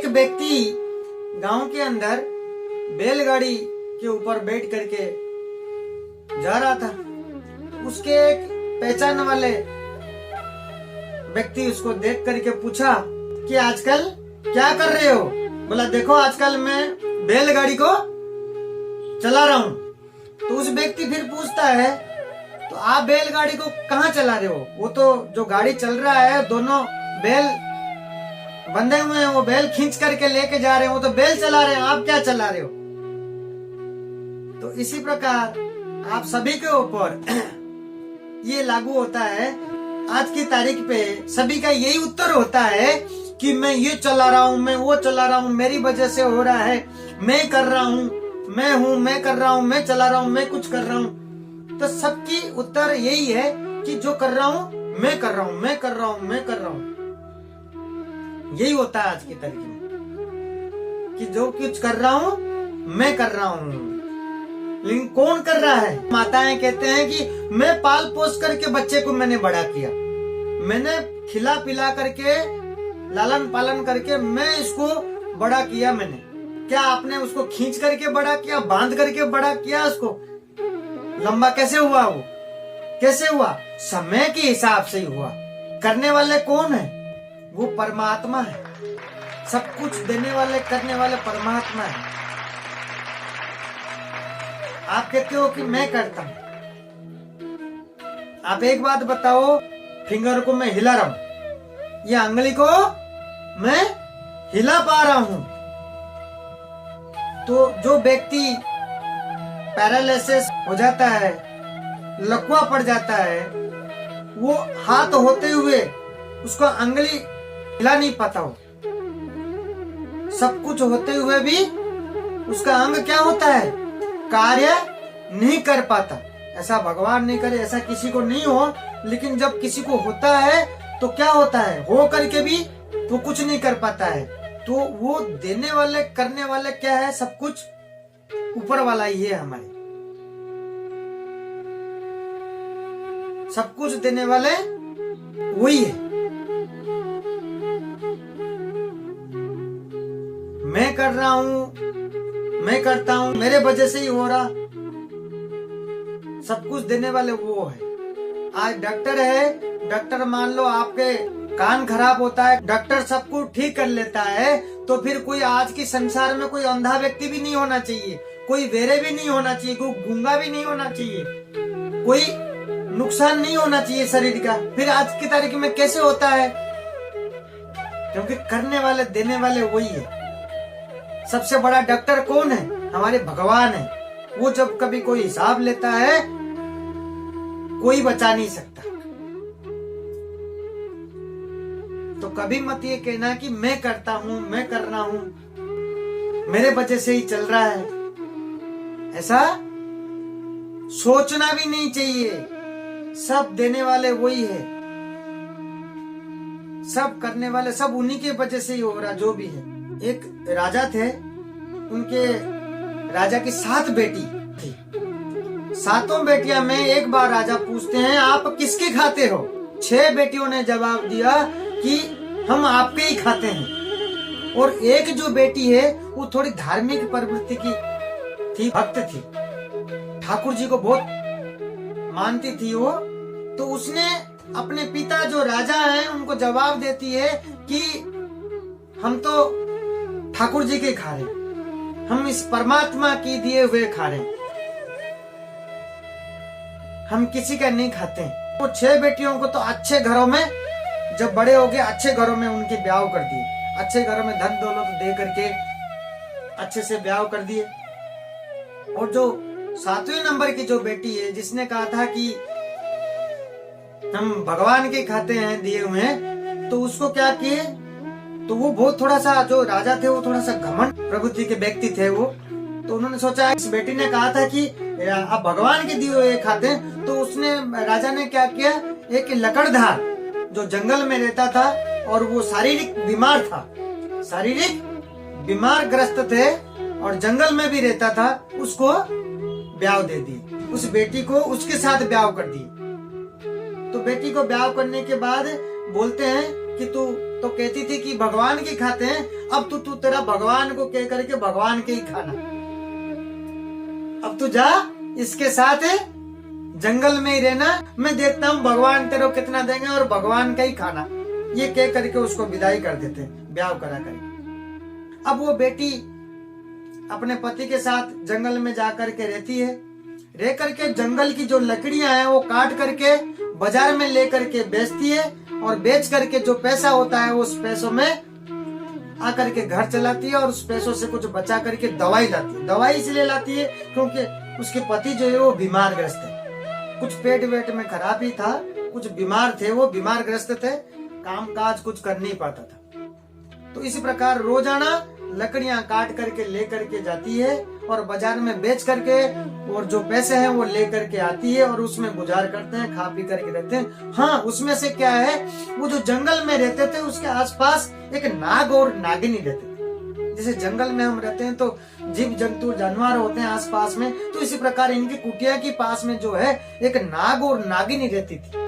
व्यक्ति गांव के अंदर बैलगाड़ी के ऊपर बैठ करके जा रहा था। उसके एक पहचान वाले व्यक्ति उसको देख करके पूछा कि आजकल क्या कर रहे हो? बोला देखो आजकल मैं बैलगाड़ी को चला रहा हूँ। तो उस व्यक्ति फिर पूछता है तो आप बैलगाड़ी को कहाँ चला रहे हो? वो तो जो गाड़ी चल रहा है दोनों बैल बंधे हुए हैं, वो बैल खींच करके लेके जा रहे हैं, वो तो बैल चला रहे हैं, आप क्या चला रहे हो? तो इसी प्रकार आप सभी के ऊपर ये लागू होता है। आज की तारीख पे सभी का यही उत्तर होता है कि मैं ये चला रहा हूँ, मैं वो चला रहा हूँ, मेरी वजह से हो रहा है, मैं कर रहा हूँ, मैं हूँ, मैं कर रहा हूँ, मैं चला रहा हूँ, मैं कुछ कर रहा हूँ। तो सबकी उत्तर यही है कि जो कर रहा हूँ मैं कर रहा हूँ, मैं कर रहा हूँ, मैं कर रहा हूँ। यही होता है आज की तारीख में कि जो कुछ कर रहा हूँ मैं कर रहा हूँ। लेकिन कौन कर रहा है? माताएं कहते हैं कि मैं पाल पोस करके बच्चे को मैंने बड़ा किया, मैंने खिला पिला करके लालन पालन करके मैं इसको बड़ा किया। मैंने क्या आपने उसको खींच करके बड़ा किया, बांध करके बड़ा किया? उसको लंबा कैसे हुआ? वो कैसे हुआ? समय के हिसाब से ही हुआ। करने वाले कौन है? वो परमात्मा है। सब कुछ देने वाले करने वाले परमात्मा है। आप कहते हो कि मैं करता हूं। आप एक बात बताओ, फिंगर को मैं हिला रहा हूं, या अंगली को मैं हिला पा रहा हूं। तो जो व्यक्ति पैरालिसिस हो जाता है, लकवा पड़ जाता है, वो हाथ होते हुए उसको अंगली हिला नहीं पाता हो। सब कुछ होते हुए भी उसका अंग क्या होता है? कार्य नहीं कर पाता। ऐसा भगवान नहीं करे, ऐसा किसी को नहीं हो। लेकिन जब किसी को होता है तो क्या होता है? हो करके भी वो कुछ नहीं कर पाता है। तो वो देने वाले करने वाले क्या है? सब कुछ ऊपर वाला ही है। हमारे सब कुछ देने वाले वही है। मैं कर रहा हूं, मैं करता हूं, मेरे वजह से ही हो रहा। सब कुछ देने वाले वो है। आज डॉक्टर है, डॉक्टर मान लो आपके कान खराब होता है, डॉक्टर सब कुछ ठीक कर लेता है। तो फिर कोई आज के संसार में कोई अंधा व्यक्ति भी नहीं होना चाहिए, कोई वेरे भी नहीं होना चाहिए, कोई गूंगा भी नहीं होना चाहिए, कोई नुकसान नहीं होना चाहिए शरीर का। फिर आज की तारीख में कैसे होता है? क्योंकि करने वाले देने वाले वही है। सबसे बड़ा डॉक्टर कौन है? हमारे भगवान है। वो जब कभी कोई हिसाब लेता है कोई बचा नहीं सकता। तो कभी मत ये कहना कि मैं करता हूं, मैं कर रहा हूं, मेरे वजह से ही चल रहा है। ऐसा सोचना भी नहीं चाहिए। सब देने वाले वही है, सब करने वाले सब उन्हीं के वजह से ही हो रहा जो भी है। एक राजा थे, उनके राजा की 7 बेटी थी। 7 बेटियां में एक बार राजा पूछते हैं आप किसके खाते हो? 6 बेटियों ने जवाब दिया कि हम आपके ही खाते हैं। और एक जो बेटी है वो थोड़ी धार्मिक प्रवृत्ति की थी, भक्त थी, ठाकुर जी को बहुत मानती थी वो। तो उसने अपने पिता जो राजा हैं उनको जवाब देती है कि हम तो ठाकुर जी के खा रहे, हम इस परमात्मा की दिए हुए खा रहे, हम किसी का नहीं खाते। वो 6 बेटियों को तो अच्छे घरों में, जब बड़े हो गए अच्छे घरों में उनके ब्याह कर दिए, अच्छे घरों में धन दौलत दे करके अच्छे से ब्याह कर दिए। और जो 7वें नंबर की जो बेटी है जिसने कहा था कि हम भगवान के खाते हैं दिए हुए हैं, तो उसको क्या किए? तो वो बहुत थोड़ा सा, जो राजा थे वो थोड़ा सा घमंड प्रवृत्ति के व्यक्ति थे वो। तो उन्होंने सोचा इस बेटी ने कहा था कि आप भगवान के दिए हुए खाते हैं। तो उसने, राजा ने क्या किया, एक लकड़धार जो जंगल में रहता था और वो शारीरिक बीमार था, शारीरिक बीमार ग्रस्त थे और जंगल में भी रहता था, उसको ब्याह दे दी। उस बेटी को उसके साथ ब्याह कर दी। तो बेटी को ब्याह करने के बाद बोलते हैं कि तू तो कहती थी कि भगवान की खाते हैं, अब तू तेरा भगवान को कह करके भगवान के ही खाना। अब तू जा इसके साथ जंगल में ही रहना, मैं देखता हूँ भगवान तेरे को कितना देंगे और भगवान का ही खाना। ये कह करके उसको विदाई कर देते, ब्याह करा करके। अब वो बेटी अपने पति के साथ जंगल में जाकर के रहती है, रह करके जंगल की जो लकड़ियां हैं वो काट करके बाजार में ले करके बेचती है, और बेच करके जो पैसा होता है उस पैसों में आकर के घर चलाती है, और उस पैसों से कुछ बचा करके दवाई लाती है। दवाई इसलिए लाती है क्योंकि उसके पति जो है वो बीमार ग्रस्त है, कुछ पेट वेट में खराबी था, कुछ बीमार थे, वो बीमार ग्रस्त थे, काम काज कुछ कर नहीं पाता था। तो इसी प्रकार रोजाना लकड़ियां काट करके ले करके जाती है और बाजार में बेच करके और जो पैसे हैं वो ले करके आती है, और उसमें गुजार करते हैं, खा पी करके रहते हैं। हाँ, उसमें से क्या है, वो जो जंगल में रहते थे उसके आसपास एक नाग और नागिनी रहते थे। जैसे जंगल में हम रहते हैं तो जीव जंतु जानवर होते हैं आसपास में, तो इसी प्रकार इनकी कुटिया के पास में जो है एक नाग और नागिनी रहती थी,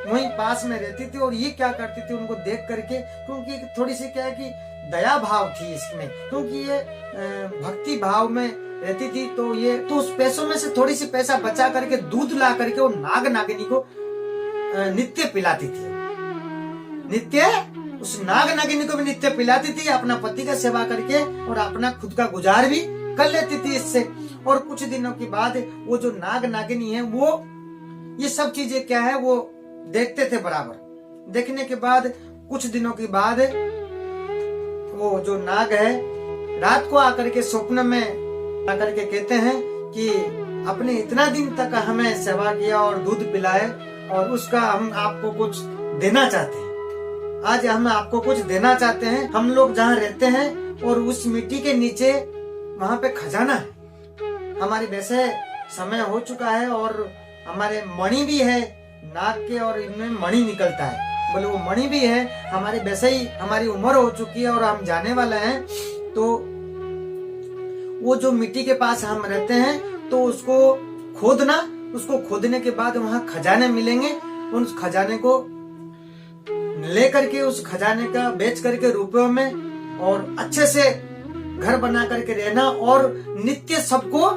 वहीं पास में रहती थी। और ये क्या करती थी, उनको देख करके, क्योंकि थोड़ी सी क्या है कि दया भाव थी इसमें, क्योंकि ये भक्ति भाव में रहती थी, तो ये तो उस पैसों में से थोड़ी सी पैसा बचा करके दूध ला करके वो नाग नागिनी को नित्य पिलाती थी। नित्य उस नाग नागिनी को भी नित्य पिलाती थी, अपना पति का सेवा करके, और अपना खुद का गुजार भी कर लेती थी इससे। और कुछ दिनों के बाद वो जो नाग नागिनी है वो ये सब चीजें क्या है वो देखते थे बराबर। देखने के बाद कुछ दिनों के बाद वो जो नाग है रात को आकर के स्वप्न में आकर के कहते हैं कि अपने इतना दिन तक हमें सेवा किया और दूध पिलाए, और उसका हम आपको कुछ देना चाहते हैं। आज हम आपको कुछ देना चाहते हैं। हम लोग जहाँ रहते हैं और उस मिट्टी के नीचे वहाँ पे खजाना है। हमारी वैसे समय हो चुका है और हमारे मणि भी है नाग के, और इनमें मणि निकलता है। बोले वो मणि भी है, हमारी वैसे ही हमारी उम्र हो चुकी है और हम जाने वाले हैं, तो वो जो मिट्टी के पास हम रहते हैं तो उसको खोदना, उसको खोदने के बाद वहाँ खजाने मिलेंगे, उन खजाने को ले करके उस खजाने का बेच करके रुपयों में और अच्छे से घर बना करके रहना, और नित्य सबको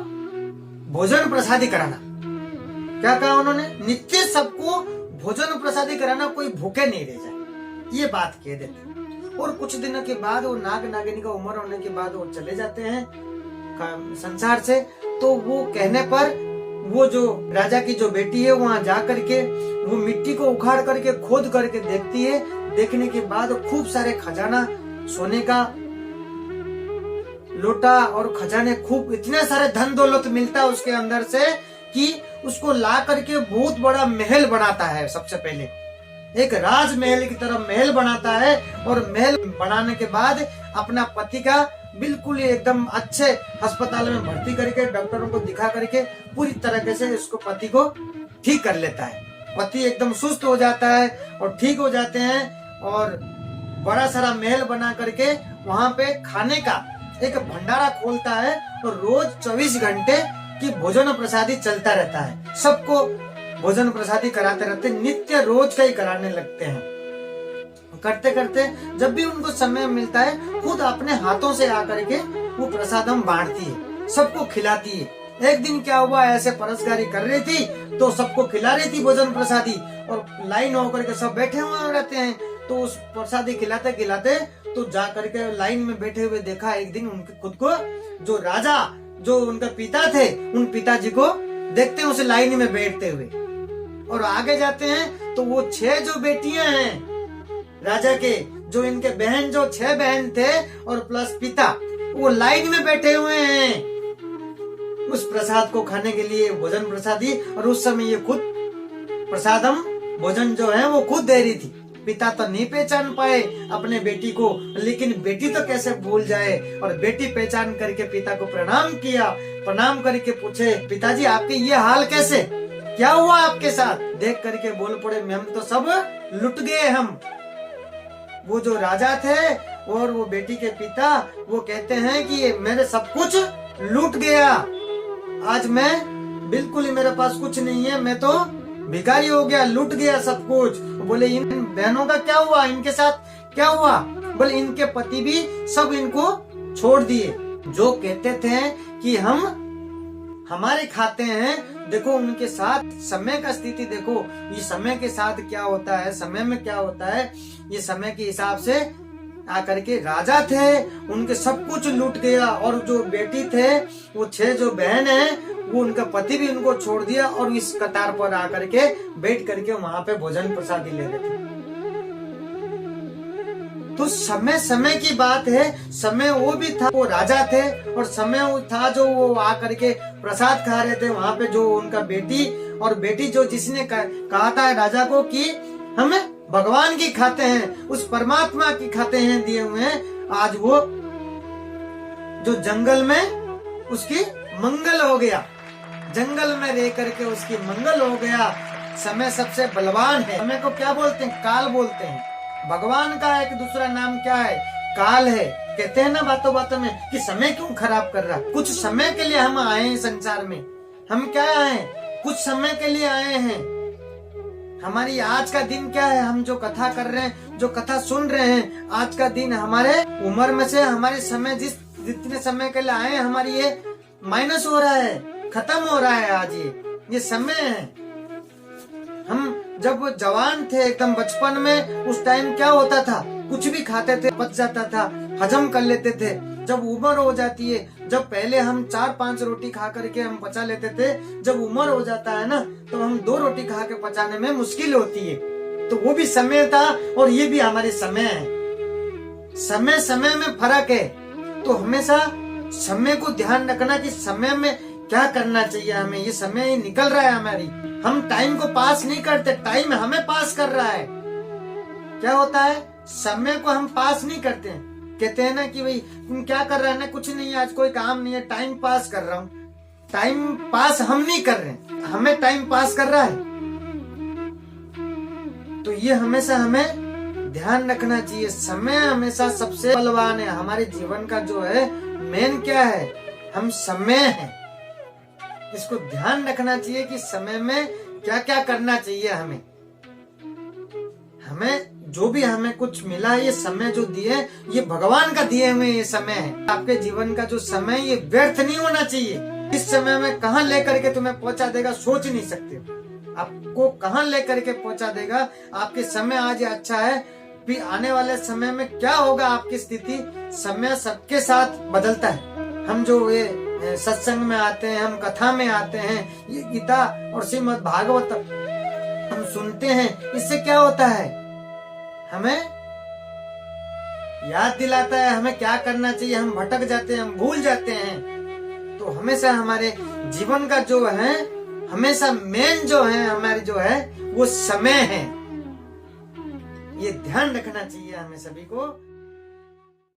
भोजन प्रसादी कराना। क्या कहा उन्होंने, नित्य सबको भोजन प्रसादी कराना, कोई भूखे नहीं रह जाए, ये बात कह देते। और कुछ दिनों के बाद वो नाग नागिनी का उम्र होने के बाद वो चले जाते हैं संसार से। तो वो कहने पर वो जो राजा की जो बेटी है वहां जा करके वो मिट्टी को उखाड़ करके खोद करके देखती है। देखने के बाद खूब सारे खजाना, सोने का लोटा और खजाने, खूब इतने सारे धन दौलत मिलता है उसके अंदर से कि उसको ला करके बहुत बड़ा महल बनाता है। सबसे पहले एक राजमहल की तरह महल बनाता है, और महल बनाने के बाद अपना पति का बिल्कुल एकदम अच्छे अस्पताल में भर्ती करके डॉक्टरों को दिखा करके पूरी तरीके से उसको पति को ठीक कर लेता है। पति एकदम सुस्त हो जाता है और ठीक हो जाते हैं, और बड़ा सारा महल बना करके वहां पे खाने का एक भंडारा खोलता है, और रोज 24 घंटे की भोजन प्रसादी चलता रहता है। सबको भोजन प्रसादी कराते रहते, नित्य रोज का ही कराने लगते हैं। करते करते जब भी उनको समय मिलता है खुद अपने हाथों से आकर के वो प्रसादम बांटती है, सबको खिलाती है। एक दिन क्या हुआ, ऐसे परसगारी कर रही थी तो सबको खिला रही थी भोजन प्रसादी, और लाइन होकर के सब बैठे हुए रहते हैं। तो उस प्रसादी खिलाते खिलाते तो जा करके लाइन में बैठे हुए देखा एक दिन उनके खुद को, जो राजा जो उनका पिता थे, उन पिताजी को देखते हैं उस लाइन में बैठते हुए। और आगे जाते हैं तो वो 6 जो बेटियां हैं राजा के, जो इनके बहन, जो 6 बहन थे और प्लस पिता, वो लाइन में बैठे हुए हैं उस प्रसाद को खाने के लिए, भोजन प्रसादी। और उस समय ये खुद प्रसादम भोजन जो है वो खुद दे रही थी। पिता तो नहीं पहचान पाए अपने बेटी को, लेकिन बेटी तो कैसे भूल जाए। और बेटी पहचान करके पिता को प्रणाम किया, प्रणाम करके पूछे, पिताजी आपके ये हाल कैसे, क्या हुआ आपके साथ? देख करके बोल पड़े, हम तो सब लुट गए। हम वो जो राजा थे और वो बेटी के पिता, वो कहते हैं कि ये मेरे सब कुछ लूट गया, आज मैं बिल्कुल ही मेरे पास कुछ नहीं है, मैं तो भिखारी हो गया, लूट गया सब कुछ। बोले इन बहनों का क्या हुआ, इनके साथ क्या हुआ? बोले इनके पति भी सब इनको छोड़ दिए। जो कहते थे कि हम हमारे खाते हैं, देखो उनके साथ समय का स्थिति देखो, ये समय के साथ क्या होता है, समय में क्या होता है, ये समय के हिसाब से आकर के राजा थे, उनके सब कुछ लूट गया। और जो बेटी थे, वो 6 जो बहन है, वो उनका पति भी उनको छोड़ दिया और इस कतार पर आकर के बैठ करके वहां पे भोजन प्रसादी ले रहे थे। तो समय समय की बात है, समय वो भी था, वो राजा थे, और समय वो था जो वो आकर के प्रसाद खा रहे थे वहां पे, जो उनका बेटी और बेटी जो जिसने कहा था राजा को कि हमें भगवान की खाते हैं, उस परमात्मा की खाते हैं दिए हुए हैं, आज वो जो जंगल में उसकी मंगल हो गया, जंगल में रह करके उसकी मंगल हो गया। समय सबसे बलवान है। समय को क्या बोलते हैं? काल बोलते हैं। भगवान का एक दूसरा नाम क्या है? काल है। कहते हैं ना बातों बातों में कि समय क्यों खराब कर रहा? कुछ समय के लिए हम आए हैं संसार में। हम क्या आए? कुछ समय के लिए आए हैं। हमारी आज का दिन क्या है? हम जो कथा कर रहे हैं, जो कथा सुन रहे हैं, आज का दिन हमारे उम्र में से हमारे समय जितने समय के लिए आए हैं, हमारी ये माइनस हो रहा है, खत्म हो रहा है। आज ये समय है। हम जब जवान थे एकदम बचपन में, उस टाइम क्या होता था? कुछ भी खाते थे, पच जाता था, हजम कर लेते थे। जब उम्र हो जाती है, जब पहले हम 4-5 रोटी खा करके हम पचा लेते थे, जब उम्र हो जाता है ना, तो हम 2 रोटी खा के पचाने में मुश्किल होती है। तो वो भी समय था और ये भी हमारे समय है। समय समय में फर्क है। तो हमेशा समय को ध्यान रखना कि समय में क्या करना चाहिए हमें। ये समय निकल रहा है हमारी, हम टाइम को पास नहीं करते, टाइम हमें पास कर रहा है। क्या होता है? समय को हम पास नहीं करते हैं। कहते हैं ना कि भाई तुम क्या कर रहा है ना, कुछ नहीं, आज कोई काम नहीं है, टाइम पास कर रहा हूँ। टाइम पास हम नहीं कर रहे, हमें टाइम पास कर रहा है। तो ये हमेशा हमें ध्यान रखना चाहिए। समय हमेशा सबसे बलवान है। हमारे जीवन का जो है मेन क्या है? हम समय है। इसको ध्यान रखना चाहिए कि समय में क्या क्या करना चाहिए हमें। जो भी हमें कुछ मिला, ये समय जो दिए, ये भगवान का दिए हुए ये समय है। आपके जीवन का जो समय, ये व्यर्थ नहीं होना चाहिए। इस समय में कहाँ लेकर के तुम्हें पहुंचा देगा सोच नहीं सकते। आपको कहाँ लेकर के पहुंचा देगा। आपके समय आज अच्छा है, फिर आने वाले समय में क्या होगा आपकी स्थिति। समय सबके साथ बदलता है। हम जो ये सत्संग में आते हैं, हम कथा में आते हैं, ये गीता और श्रीमद् भागवत हम सुनते हैं, इससे क्या होता है? हमें याद दिलाता है हमें क्या करना चाहिए। हम भटक जाते हैं, हम भूल जाते हैं। तो हमेशा हमारे जीवन का जो है, हमेशा मेन जो है हमारी जो है वो समय है। ये ध्यान रखना चाहिए हमें सभी को।